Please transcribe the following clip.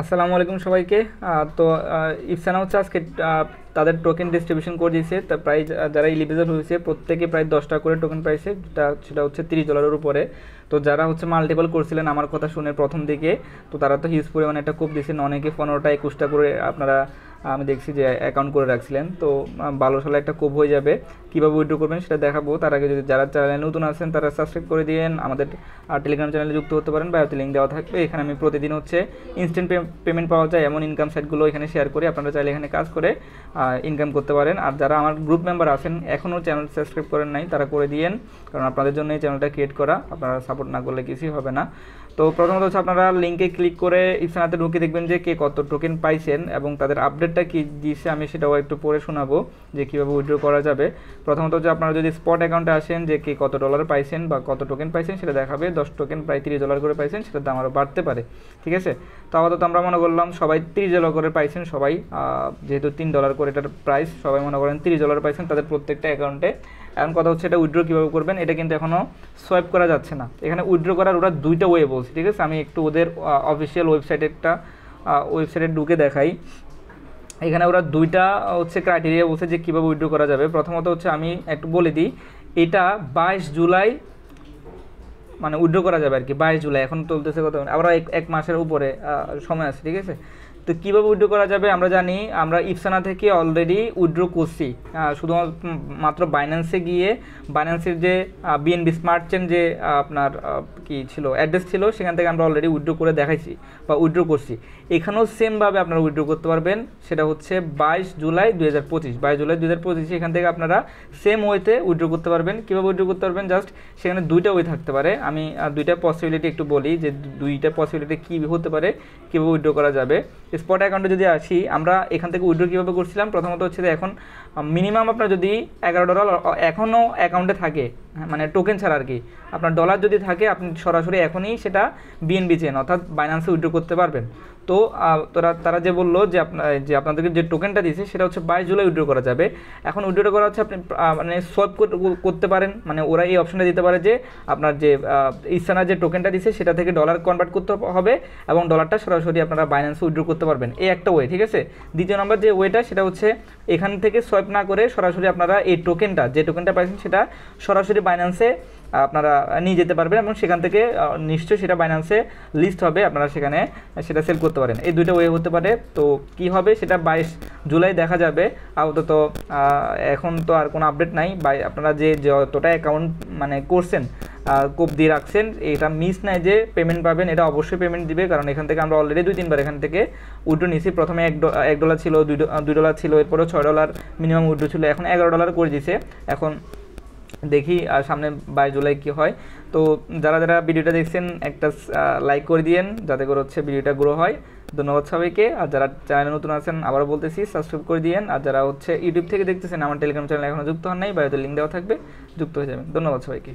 আসসালামু আলাইকুম সবাইকে। তো ইফসানা হচ্ছে আজকে তাদের টোকেন ডিস্ট্রিবিউশন করে দিয়েছে। তা প্রায় যারা ইলিজিবল হয়েছে প্রত্যেকে প্রায় 10টা করে টোকেন পাইছে, সেটা হচ্ছে $30 উপরে। তো যারা হচ্ছে মাল্টিপল করছিলেন আমার কথা শুনে প্রথম দিকে, তো তারা তো হিউজ পরিমাণে একটা কোপ দিয়েছেন, অনেকে 15টা 21টা করে আপনারা আমি দেখছি যে অ্যাকাউন্ট করে রাখছিলেন। তো ভালো সালে একটা কোপ হয়ে যাবে। কীভাবে উইথড্র করবেন সেটা দেখাবো। তার আগে যদি যারা চ্যানেলে নতুন আছেন তারা সাবস্ক্রাইব করে দিন, আমাদের টেলিগ্রাম চ্যানেলে যুক্ত হতে পারেন, বায়োতে লিঙ্ক দেওয়া থাকবে। এখানে আমি প্রতিদিন হচ্ছে ইনস্ট্যান্ট পেমেন্ট পাওয়া যায় এমন ইনকাম সাইটগুলো এখানে শেয়ার করি, আপনারা চাইলে এখানে কাজ করে ইনকাম করতে পারেন। আর যারা আমার গ্রুপ মেম্বার আছেন এখনও চ্যানেল সাবস্ক্রাইব করেন নাই তারা করে দিয়েন, কারণ আপনাদের জন্য এই চ্যানেলটা ক্রিয়েট করা, আপনারা সাপোর্ট না করলে কিছুই হবে না। তো প্রথমত হচ্ছে আপনারা লিঙ্কে ক্লিক করে ইফসানাতে ঢুকে দেখবেন যে কে কত টোকেন পাইছেন এবং তাদের আপডেটটা কী দিয়েছে আমি সেটাও একটু পরে শোনাবো যে কীভাবে উইথড্র করা যাবে। প্রথমত হচ্ছে আপনারা যদি স্পট অ্যাকাউন্টে আসেন যে কে কত ডলার পাইছেন বা কত টোকেন পাইছেন সেটা দেখাবে। 10 টোকেন প্রায় $30 করে পাইছেন, সেটার দাম আরও বাড়তে পারে, ঠিক আছে। তো আপাতত আমরা মনে করলাম সবাই $30 করে পাইছেন, সবাই যেহেতু $3 করে এটার প্রাইস, সবাই মনে করেন $30 পাইছেন তাদের প্রত্যেকটা অ্যাকাউন্টে। এখন কথা হচ্ছে এটা উইথড্র কীভাবে করবেন, এটা কিন্তু এখনও সোয়াইপ করা যাচ্ছে না। এখানে উইথড্র করার ওরা দুইটা ওয়ে বলছে, ঠিক আছে। আমি একটু ওদের অফিসিয়াল ওয়েবসাইটে ঢুকে দেখাই। এখানে ওরা দুইটা হচ্ছে ক্রাইটেরিয়া বলছে যে কীভাবে উইথড্র করা যাবে। প্রথমত হচ্ছে আমি একটু বলে দিই, এটা 22 জুলাই মানে উইথড্র করা যাবে আর কি। 22 জুলাই এখন চলতেছে কত, আবার এক মাসের উপরে সময় আছে, ঠিক আছে। তো কীভাবে উইথড্র করা যাবে আমরা জানি, আমরা ইফসানা থেকে অলরেডি উইথড্র করছি, শুধুমাত্র বাইন্যান্সে গিয়ে বাইন্যান্সের যে বিএনবি স্মার্ট চেন যে আপনার কি ছিল অ্যাড্রেস ছিল সেখান থেকে আমরা অলরেডি উইথড্র করে দেখাইছি বা উইথড্র করছি। এখানেও সেমভাবে আপনারা উইথড্র করতে পারবেন, সেটা হচ্ছে 22 জুলাই 2025 এখান থেকে আপনারা সেম ওয়েতে উইথড্র করতে পারবেন। কীভাবে উইথড্র করতে পারবেন, জাস্ট সেখানে দুইটা ওয়ে থাকতে পারে। আমি দুইটা পসিবিলিটি একটু বলি যে দুইটা পসিবিলিটি কী হতে পারে, কীভাবে উইথড্র করা যাবে। স্পট অ্যাকাউন্টে যদি আসি, আমরা এখান থেকে উইথড্র কীভাবে করছিলাম, প্রথমত হচ্ছে যে এখন মিনিমাম আপনার যদি $11 এখনও অ্যাকাউন্টে থাকে, মানে টোকেন ছাড়া আর কি, আপনার ডলার যদি থাকে আপনি সরাসরি এখনই সেটা বিএনবি চেন অর্থাৎ বাইন্যান্সে উইথড্র করতে পারবেন। তো তারা যে বললো যে আপনাদেরকে যে টোকেনটা দিয়েছে সেটা হচ্ছে 22 জুলাই উইথড্র করা যাবে। এখন উইথড্র করা হচ্ছে আপনি মানে সোয়াইপ করতে পারেন, মানে ওরা এই অপশনটা দিতে পারে যে আপনার যে ইফসানা যে টোকেনটা দিয়েছে সেটা থেকে ডলার কনভার্ট করতে হবে এবং ডলারটা সরাসরি আপনারা বাইন্যান্সে উইথড্র করতে পারবেন, এই একটা ওয়ে, ঠিক আছে। দ্বিতীয় নম্বর যে ওয়েটা সেটা হচ্ছে এখান থেকে সোয়াইপ না করে সরাসরি আপনারা এই যে টোকেনটা পাইছেন সেটা সরাসরি বাইন্যান্সে আপনারা নিয়ে যেতে পারবেন এবং সেখান থেকে নিশ্চয়ই সেটা বাইন্যান্সে লিস্ট হবে, আপনারা সেখানে সেটা সেল করতে পারেন। এই দুইটা ওয়ে হতে পারে। তো কি হবে সেটা 22 জুলাই দেখা যাবে। আপাতত এখন তো আর কোনো আপডেট নাই। আপনারা যে যতটা অ্যাকাউন্ট মানে করছেন কোপ দিয়ে রাখছেন, এটা মিস নাই যে পেমেন্ট পাবেন, এটা অবশ্যই পেমেন্ট দিবে, কারণ এখান থেকে আমরা অলরেডি 2-3 বার এখান থেকে উইথড্র নিয়েছি। প্রথমে $1 ছিল, $2 ছিল, এরপরেও $6 মিনিমাম উইথড্র ছিল, এখন $11 করে দিয়েছে। এখন দেখি আর সামনে 22 জুলাই কী হয়। তো যারা ভিডিওটা দেখছেন একটা লাইক করে দিয়েন যাতে করে হচ্ছে ভিডিওটা গ্রো হয়। ধন্যবাদ সবাইকে। আর যারা চ্যানেলে নতুন আছেন আবারও বলতেছি সাবস্ক্রাইব করে দিয়েন। আর যারা হচ্ছে ইউটিউব থেকে দেখতেছেন আমার টেলিগ্রাম চ্যানেল এখনও যুক্ত হন নাই, বায়োতে লিঙ্ক দেওয়া থাকবে, যুক্ত হয়ে যাবেন। ধন্যবাদ সবাইকে।